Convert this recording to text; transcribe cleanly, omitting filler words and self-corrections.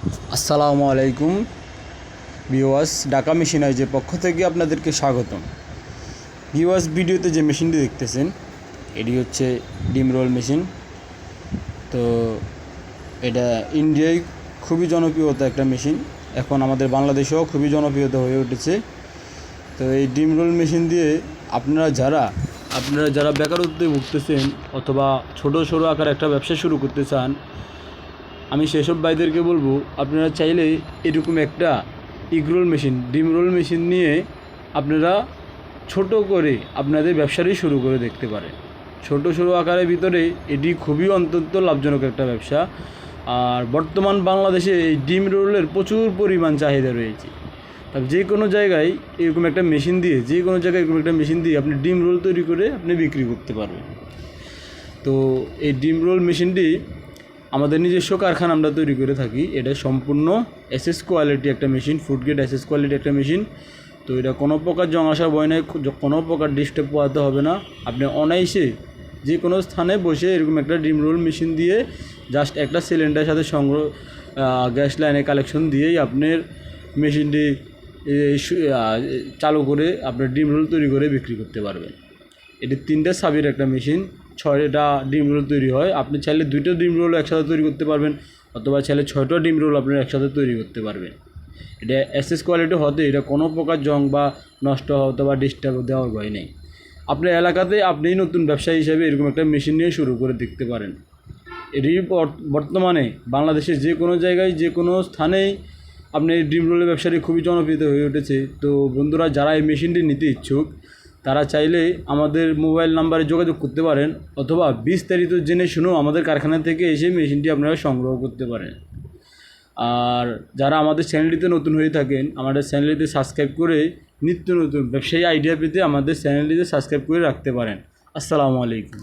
আসসালামু আলাইকুম ভিউয়ার্স, ঢাকা মেশিনাইজের পক্ষ থেকে আপনাদেরকে স্বাগতম। ভিউয়ার্স, ভিডিওতে যে মেশিনটি দেখতেছেন এটি হচ্ছে ডিম রোল মেশিন। তো এটা ইন্ডিয়ায় খুবই জনপ্রিয়তা একটা মেশিন, এখন আমাদের বাংলাদেশেও খুবই জনপ্রিয়তা হয়ে উঠেছে। তো এই ডিম রোল মেশিন দিয়ে আপনারা যারা বেকারত্বে ভুগতেছেন অথবা ছোটো আকার একটা ব্যবসা শুরু করতে চান, আমি সেসব ভাইদেরকে বলবো আপনারা চাইলে এরকম একটা ডিম রোল মেশিন নিয়ে আপনারা ছোট করে আপনাদের ব্যবসাটি শুরু করে দেখতে পারেন। ছোটো আকারের ভিতরে এটি খুবই অত্যন্ত লাভজনক একটা ব্যবসা। আর বর্তমান বাংলাদেশে এই ডিম রোলের প্রচুর পরিমাণ চাহিদা রয়েছে। তবে যে কোনো জায়গায় এরকম একটা মেশিন দিয়ে আপনি ডিম রোল তৈরি করে আপনি বিক্রি করতে পারবেন। তো এই ডিম রোল মেশিনটি আমাদের নিজস্ব কারখানা আমরা তৈরি করে থাকি। এটা সম্পূর্ণ এসএস কোয়ালিটি একটা machine, food grade SS quality একটা মেশিন। তো এটা কোনো প্রকার জং আসার ভয় নাই, কোনো প্রকার ডিস্টার্ব পোয়াতে হবে না। আপনি অনায়াসে যে কোনো স্থানে বসে এরকম একটা ডিম রোল মেশিন দিয়ে জাস্ট একটা সিলিন্ডারের সাথে গ্যাস লাইনে কালেকশন দিয়েই আপনার মেশিনটি চালু করে আপনার ডিম রোল তৈরি করে বিক্রি করতে পারবেন। এটি 3টা সাবির একটা মেশিন, 6টা ডিম রোল তৈরি হয়। আপনি চাইলে 2টা ডিম রোল একসাথে তৈরি করতে পারবেন, অথবা চাইলে 6টা ডিম রোল আপনি একসাথে তৈরি করতে পারবেন। এটা এসএস কোয়ালিটি হতে এটা কোনো প্রকার জং বা নষ্ট হতে বা ডিস্টার্ব দেওয়ার ভয় নেই। আপনার এলাকাতে আপনি নতুন ব্যবসায়ী হিসেবে এরকম একটা মেশিন নিয়ে শুরু করে দেখতে পারেন। এটি বর্তমানে বাংলাদেশের যে কোনো জায়গায় যে কোনো স্থানেই আপনি ডিম রোলের ব্যবসাটি খুবই জনপ্রিয় হয়ে উঠেছে। তো বন্ধুরা, যারা এই মেশিনটি নিতে ইচ্ছুক তারা চাইলে আমাদের মোবাইল নাম্বারে যোগাযোগ করতে পারেন, অথবা বিস্তারিত জেনে শুনেও আমাদের কারখানা থেকে এসে মেশিনটি আপনারা সংগ্রহ করতে পারেন। আর যারা আমাদের চ্যানেলটিতে নতুন হয়ে থাকেন, আমাদের চ্যানেলটিতে সাবস্ক্রাইব করে নিত্য নতুন ব্যবসায়ী আইডিয়া পেতে আমাদের চ্যানেলটিতে সাবস্ক্রাইব করে রাখতে পারেন। আসসালামু আলাইকুম।